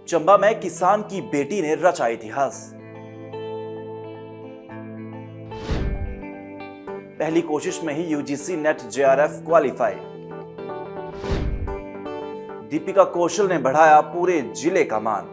चंबा में किसान की बेटी ने रचा इतिहास। पहली कोशिश में ही UGC NET JRF qualify. Deepika Kaushal ने बढ़ाया पूरे जिले का मान।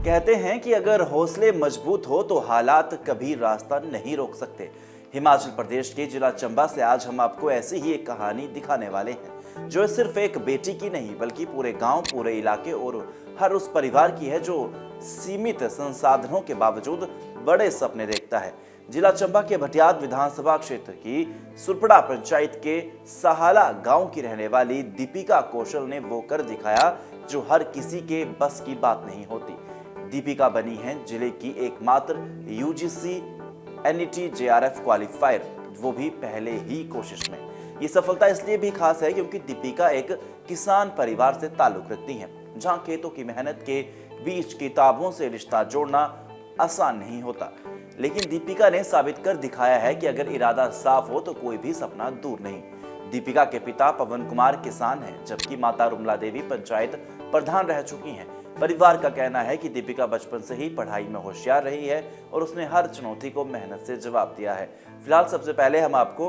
कहते हैं कि अगर हौसले मजबूत हो तो हालात कभी रास्ता नहीं रोक सकते। हिमाचल प्रदेश के जिला चंबा से आज हम आपको ऐसी ही एक कहानी दिखाने वाले हैं जो सिर्फ एक बेटी की नहीं बल्कि पूरे गांव, पूरे इलाके और हर उस परिवार की है जो सीमित संसाधनों के बावजूद बड़े सपने देखता है। जिला चंबा के भटियात विधानसभा क्षेत्र की सुरपड़ा पंचायत के सहाला गांव की रहने वाली दीपिका कौशल ने वो कर दिखाया जो हर किसी के बस की बात नहीं होती। दीपिका बनी है जिले की एकमात्र यूजीसी एनईटी जेआरएफ क्वालिफायर, वो भी पहले ही कोशिश में। ये सफलता इसलिए भी खास है क्योंकि दीपिका एक किसान परिवार से ताल्लुक रखती हैं, जहां खेतों की मेहनत के बीच किताबों से रिश्ता जोड़ना आसान नहीं होता। लेकिन दीपिका ने साबित कर दिखाया है कि अगर इरादा साफ हो तो कोई भी सपना दूर नहीं। दीपिका के पिता पवन कुमार किसान हैं, जबकि माता रुमला देवी पंचायत प्रधान रह चुकी हैं। परिवार का कहना है कि दीपिका बचपन से ही पढ़ाई में होशियार रही है और उसने हर चुनौती को मेहनत से जवाब दिया है। फिलहाल सबसे पहले हम आपको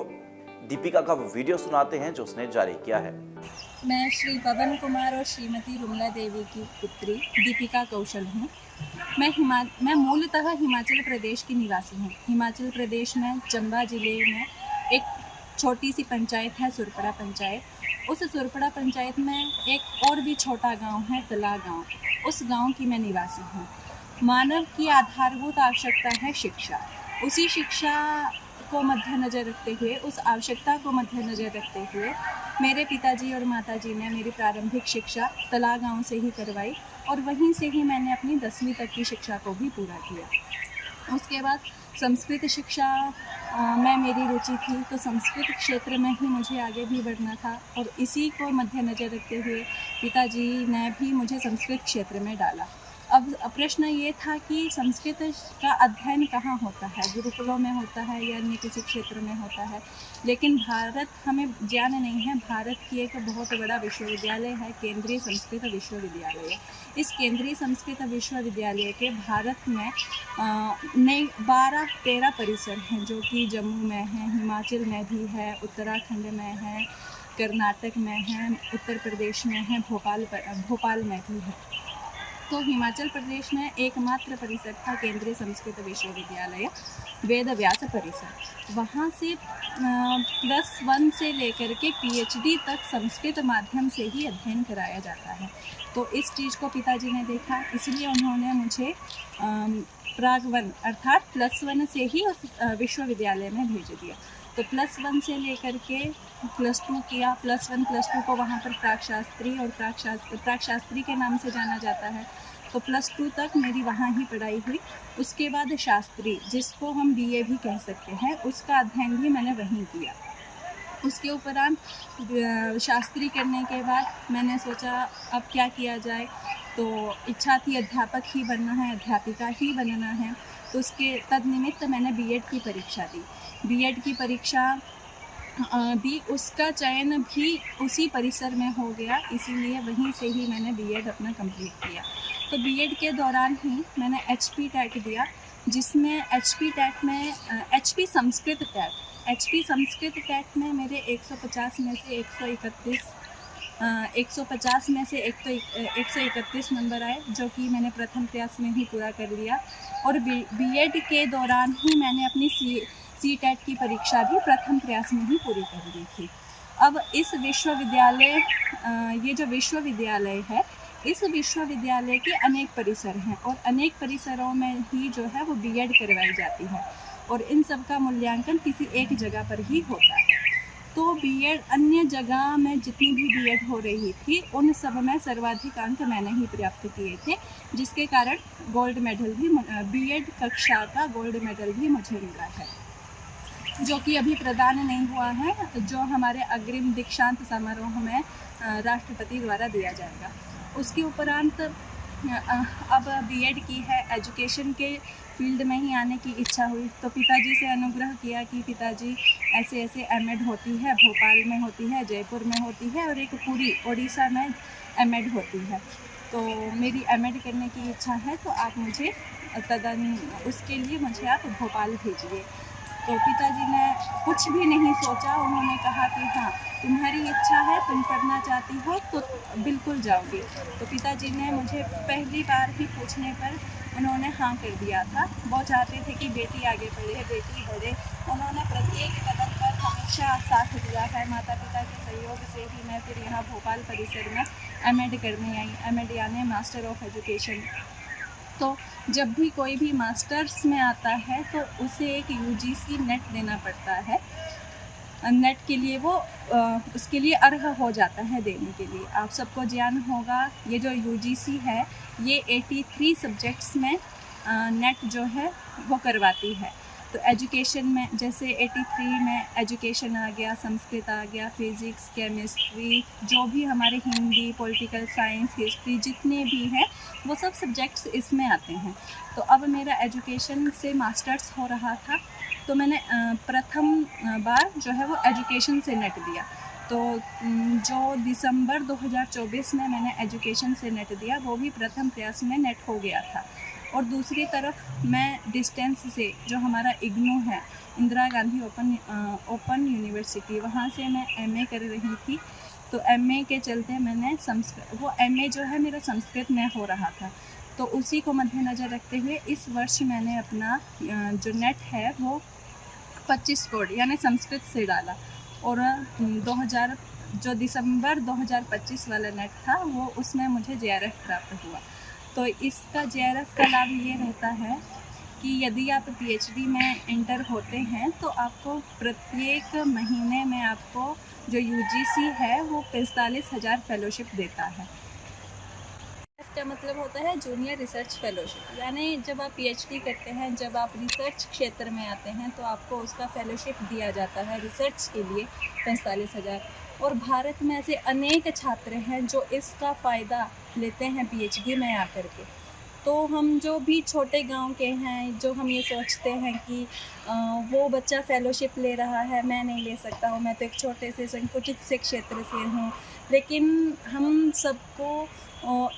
दीपिका का वो वीडियो सुनाते हैं जो उसने जारी किया है। मैं श्री पवन कुमार और श्रीमती रुमला देवी की पुत्री दीपिका कौशल हूँ। मैं मूलतः हिमाचल प्रदेश की निवासी हूँ। हिमाचल प्रदेश में चंबा जिले में एक छोटी सी पंचायत है, सुरपड़ा पंचायत। उस सुरपड़ा पंचायत में एक और भी छोटा गांव है, तला गांव। उस गांव की मैं निवासी हूँ। मानव की आधारभूत आवश्यकता है शिक्षा। उसी शिक्षा को मद्देनजर रखते हुए, उस आवश्यकता को मद्देनजर रखते हुए मेरे पिताजी और माताजी ने मेरी प्रारंभिक शिक्षा तला गांव से ही करवाई और वहीं से ही मैंने अपनी 10वीं तक की शिक्षा को भी पूरा किया। उसके बाद संस्कृत शिक्षा में मेरी रुचि थी, तो संस्कृत क्षेत्र में ही मुझे आगे भी बढ़ना था और इसी को मद्देनजर रखते हुए पिताजी ने भी मुझे संस्कृत क्षेत्र में डाला। अब प्रश्न ये था कि संस्कृत का अध्ययन कहाँ होता है, गुरुकुलों में होता है या अन्य किसी क्षेत्र में होता है, लेकिन भारत हमें ज्ञान नहीं है। भारत की एक बहुत बड़ा विश्वविद्यालय है, केंद्रीय संस्कृत विश्वविद्यालय। इस केंद्रीय संस्कृत विश्वविद्यालय के भारत में 12-13 परिसर हैं जो कि जम्मू में है, हिमाचल में भी है, उत्तराखंड में है, कर्नाटक में है, उत्तर प्रदेश में है, भोपाल में भी है। तो हिमाचल प्रदेश में एकमात्र परिसर था केंद्रीय संस्कृत विश्वविद्यालय वेद व्यास परिसर। वहाँ से +1 से लेकर के PhD तक संस्कृत माध्यम से ही अध्ययन कराया जाता है। तो इस चीज़ को पिताजी ने देखा, इसलिए उन्होंने मुझे प्राग-1 अर्थात +1 से ही उस विश्वविद्यालय में भेज दिया। तो +1 से लेकर के +2 किया। +1 +2 को वहाँ पर प्राकशास्त्री और प्राकशास्त्री के नाम से जाना जाता है। तो +2 तक मेरी वहाँ ही पढ़ाई हुई। उसके बाद शास्त्री, जिसको हम BA भी कह सकते हैं, उसका अध्ययन भी मैंने वहीं किया। उसके उपरांत शास्त्री करने के बाद मैंने सोचा अब क्या किया जाए। तो इच्छा थी अध्यापक ही बनना है, अध्यापिका ही बनना है। तो उसके तदनिमित्त मैंने B.Ed की परीक्षा दी। B.Ed की परीक्षा दी, उसका चयन भी उसी परिसर में हो गया, इसीलिए वहीं से ही मैंने B.Ed अपना कंप्लीट किया। तो B.Ed के दौरान ही मैंने HP टेट दिया, जिसमें HP टेट में HP संस्कृत टेट में मेरे 150 में से 150 में से 131 नंबर आए, जो कि मैंने प्रथम प्रयास में ही पूरा कर लिया। और B.Ed के दौरान ही मैंने अपनी C.टेट की परीक्षा भी प्रथम प्रयास में ही पूरी कर ली थी। अब इस विश्वविद्यालय, ये जो विश्वविद्यालय है, इस विश्वविद्यालय के अनेक परिसर हैं और अनेक परिसरों में ही जो है वो B.Ed करवाई जाती है और इन सब का मूल्यांकन किसी एक जगह पर ही होता है। तो B.Ed अन्य जगह में जितनी भी B.Ed हो रही थी, उन सब में सर्वाधिक अंक मैंने ही प्राप्त किए थे, जिसके कारण गोल्ड मेडल भी B.Ed कक्षा का गोल्ड मेडल भी मुझे मिला है, जो कि अभी प्रदान नहीं हुआ है, जो हमारे अग्रिम दीक्षांत समारोह में राष्ट्रपति द्वारा दिया जाएगा। उसके उपरांत अब B.Ed की है, एजुकेशन के फील्ड में ही आने की इच्छा हुई, तो पिताजी से अनुग्रह किया कि पिताजी ऐसे ऐसे M.Ed होती है, भोपाल में होती है, जयपुर में होती है और एक पूरी ओडिशा में M.Ed होती है। तो मेरी एमएड करने की इच्छा है, तो आप मुझे उसके लिए मुझे आप भोपाल भेजिए। तो पिताजी ने कुछ भी नहीं सोचा, उन्होंने कहा कि हाँ, तुम्हारी इच्छा है, तुम पढ़ना चाहती हो तो बिल्कुल जाओगी। तो पिताजी ने मुझे पहली बार ही पूछने पर उन्होंने हाँ कर दिया था। वो चाहते थे कि बेटी आगे बढ़े, बेटी बढ़े। उन्होंने प्रत्येक कदम पर हमेशा साथ दिया है। माता पिता के सहयोग से ही मैं फिर यहाँ भोपाल परिसर में एमएड करने आई। एमएड यानी मास्टर ऑफ एजुकेशन। तो जब भी कोई भी मास्टर्स में आता है तो उसे एक यूजीसी नेट देना पड़ता है। नेट के लिए वो उसके लिए अर्ह हो जाता है देने के लिए। आप सबको ज्ञान होगा, ये जो यूजीसी है ये 83 सब्जेक्ट्स में नेट जो है वो करवाती है। तो एजुकेशन में जैसे 83 में एजुकेशन आ गया, संस्कृत आ गया, फिज़िक्स, केमिस्ट्री, जो भी हमारे हिंदी, पॉलिटिकल साइंस, हिस्ट्री जितने भी हैं वो सब सब्जेक्ट्स इसमें आते हैं। तो अब मेरा एजुकेशन से मास्टर्स हो रहा था, तो मैंने प्रथम बार जो है वो एजुकेशन से नेट दिया। तो जो दिसंबर 2024 में मैंने एजुकेशन से नेट दिया, वो भी प्रथम प्रयास में नेट हो गया था। और दूसरी तरफ मैं डिस्टेंस से जो हमारा इग्नू है, इंदिरा गांधी ओपन यूनिवर्सिटी, वहाँ से मैं एमए कर रही थी। तो एमए के चलते मैंने वो एमए जो है मेरा संस्कृत में हो रहा था, तो उसी को मद्देनज़र रखते हुए इस वर्ष मैंने अपना जो नेट है वो 25 कोड यानी संस्कृत से डाला। और 2000 जो दिसंबर 2025 वाला नेट था वो उसमें मुझे जेआरएफ प्राप्त हुआ। तो इसका जेआरएफ का लाभ ये रहता है कि यदि आप पीएचडी में इंटर होते हैं तो आपको प्रत्येक महीने में आपको जो यूजीसी है वो 45,000 फेलोशिप देता है। इसका मतलब होता है जूनियर रिसर्च फेलोशिप, यानी जब आप पीएचडी करते हैं, जब आप रिसर्च क्षेत्र में आते हैं तो आपको उसका फेलोशिप दिया जाता है रिसर्च के लिए 45,000। और भारत में ऐसे अनेक छात्र हैं जो इसका फ़ायदा लेते हैं पीएचडी में आकर के। तो हम जो भी छोटे गांव के हैं, जो हम ये सोचते हैं कि वो बच्चा फेलोशिप ले रहा है, मैं नहीं ले सकता हूँ, मैं तो एक छोटे से संकुचित से क्षेत्र से हूँ। लेकिन हम सबको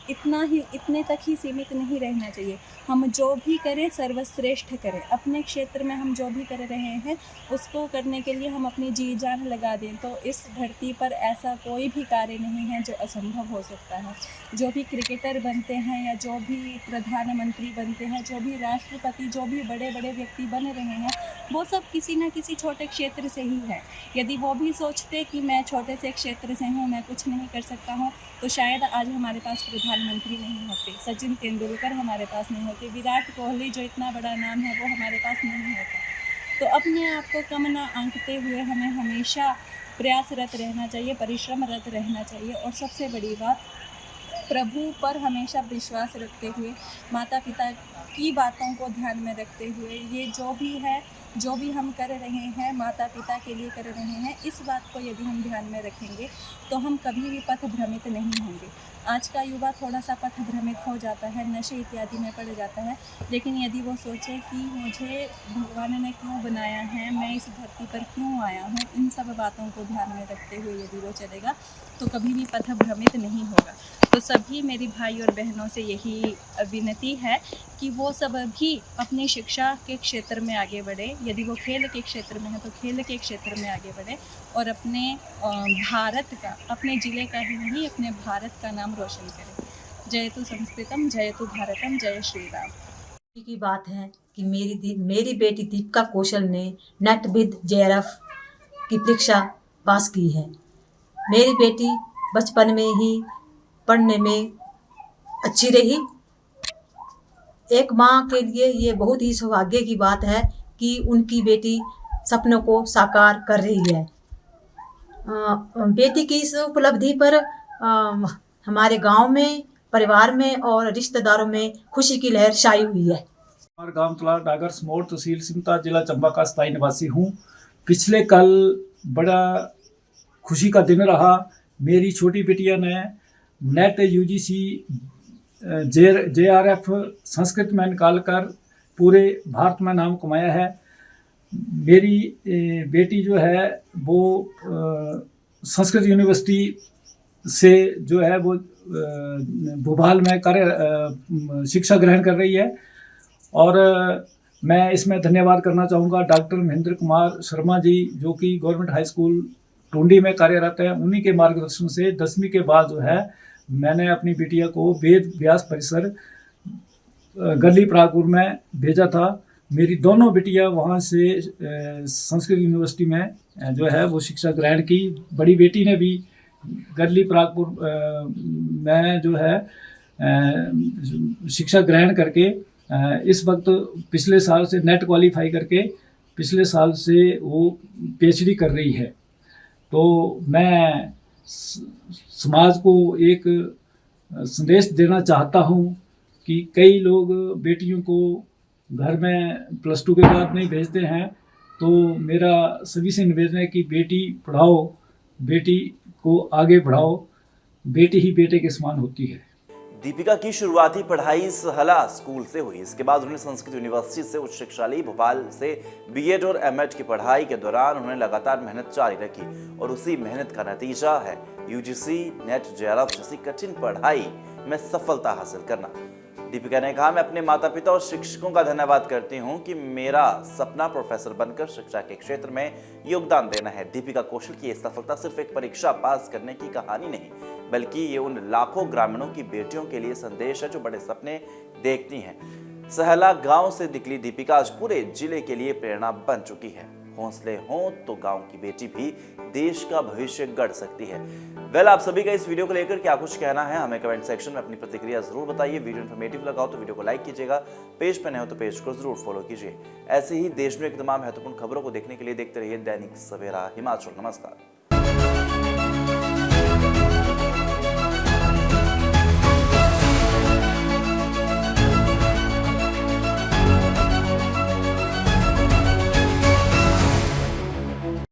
इतने तक ही सीमित नहीं रहना चाहिए। हम जो भी करें सर्वश्रेष्ठ करें। अपने क्षेत्र में हम जो भी कर रहे हैं उसको करने के लिए हम अपनी जी जान लगा दें। तो इस धरती पर ऐसा कोई भी कार्य नहीं है जो असंभव हो सकता है। जो भी क्रिकेटर बनते हैं या जो भी प्रधानमंत्री बनते हैं, जो भी राष्ट्रपति, जो भी बड़े बड़े व्यक्ति बन रहे हैं, वो सब किसी न किसी छोटे क्षेत्र से ही है। यदि वो भी सोचते कि मैं छोटे से क्षेत्र से हूँ, मैं कुछ नहीं कर सकता हूँ, तो शायद आज हमारे पास प्रधानमंत्री नहीं होते, सचिन तेंदुलकर हमारे पास नहीं होते, विराट कोहली जो इतना बड़ा नाम है वो हमारे पास नहीं होता। तो अपने आप को कम ना आंकते हुए हमें हमेशा प्रयासरत रहना चाहिए, परिश्रमरत रहना चाहिए। और सबसे बड़ी बात, प्रभु पर हमेशा विश्वास रखते हुए, माता पिता की बातों को ध्यान में रखते हुए, ये जो भी है, जो भी हम कर रहे हैं माता पिता के लिए कर रहे हैं, इस बात को यदि हम ध्यान में रखेंगे तो हम कभी भी पथ भ्रमित नहीं होंगे। आज का युवा थोड़ा सा पथ भ्रमित हो जाता है, नशे इत्यादि में पड़ जाता है, लेकिन यदि वो सोचे कि मुझे भगवान ने क्यों बनाया है, मैं इस धरती पर क्यों आया हूँ, इन सब बातों को ध्यान में रखते हुए यदि वो चलेगा तो कभी भी पथ भ्रमित नहीं होगा। तो सभी मेरी भाई और बहनों से यही विनती है कि वो सब भी अपनी शिक्षा के क्षेत्र में आगे बढ़े। यदि वो खेल के क्षेत्र में है तो खेल के क्षेत्र में आगे बढ़े और अपने भारत का, अपने ज़िले का ही नहीं, अपने भारत का नाम रोशन करें। जयतु संस्कृतम, जयतु भारतम, जय श्री राम। की बात है कि मेरी बेटी दीपिका कौशल ने नेट विद जेआरएफ की परीक्षा पास की है। मेरी बेटी बचपन में ही पढ़ने में अच्छी रही। एक माँ के लिए ये बहुत ही सौभाग्य की बात है कि उनकी बेटी सपनों को साकार कर रही है। बेटी की इस उपलब्धि पर हमारे गांव में, परिवार में और रिश्तेदारों में खुशी की लहर छाई हुई है। हमारा गांव तलाड़ डागर समोर तहसील सिमता जिला चंबा का स्थायी निवासी हूँ। पिछले कल बड़ा खुशी का दिन रहा। मेरी छोटी बेटिया ने नेट यूजीसी जेआरएफ संस्कृत में निकालकर पूरे भारत में नाम कमाया है। मेरी बेटी जो है वो संस्कृत यूनिवर्सिटी से जो है वो भोपाल में शिक्षा ग्रहण कर रही है। और मैं इसमें धन्यवाद करना चाहूँगा डॉक्टर महेंद्र कुमार शर्मा जी, जो कि गवर्नमेंट हाई स्कूल टुंडी में कार्यरत हैं। उन्हीं के मार्गदर्शन से 10वीं के बाद जो है मैंने अपनी बिटिया को वेद व्यास परिसर गली परागपुर में भेजा था। मेरी दोनों बिटियां वहाँ से संस्कृत यूनिवर्सिटी में जो है वो शिक्षा ग्रहण की। बड़ी बेटी ने भी गली परागपुर में जो है शिक्षा ग्रहण करके इस वक्त पिछले साल से नेट क्वालिफाई करके पिछले साल से वो पीएचडी कर रही है। तो मैं समाज को एक संदेश देना चाहता हूँ कि कई लोग बेटियों को घर में +2 के बाद नहीं भेजते हैं। तो मेरा सभी से निवेदन है कि बेटी पढ़ाओ, बेटी को आगे बढ़ाओ, बेटी ही बेटे के समान होती है। दीपिका की शुरुआती पढ़ाई सहला स्कूल से हुई। इसके बाद उन्होंने संस्कृत यूनिवर्सिटी से उच्च शिक्षा ली। भोपाल से बीएड और एमएड की पढ़ाई के दौरान उन्होंने लगातार मेहनत जारी रखी और उसी मेहनत का नतीजा है यूजीसी, नेट, जेआरएफ जैसी कठिन पढ़ाई में सफलता हासिल करना। दीपिका ने कहा, मैं अपने माता पिता और शिक्षकों का धन्यवाद करती हूं कि मेरा सपना प्रोफेसर बनकर शिक्षा के क्षेत्र में योगदान देना है। दीपिका कौशल की यह सफलता सिर्फ एक परीक्षा पास करने की कहानी नहीं, बल्कि ये उन लाखों ग्रामीणों की बेटियों के लिए संदेश है जो बड़े सपने देखती हैं। सहला गांव से निकली दीपिका आज पूरे जिले के लिए प्रेरणा बन चुकी है। हौसले हों तो गांव की बेटी भी देश का भविष्य गढ़ सकती है। आप सभी का इस वीडियो को लेकर क्या कुछ कहना है, हमें कमेंट सेक्शन में अपनी प्रतिक्रिया जरूर बताइए। वीडियो इन्फॉर्मेटिव लगा हो तो वीडियो को लाइक कीजिएगा, पेज पर नए हो तो पेज को जरूर फॉलो कीजिए। ऐसे ही देश में तमाम महत्वपूर्ण खबरों को देखने के लिए देखते रहिए दैनिक सवेरा हिमाचल। नमस्कार।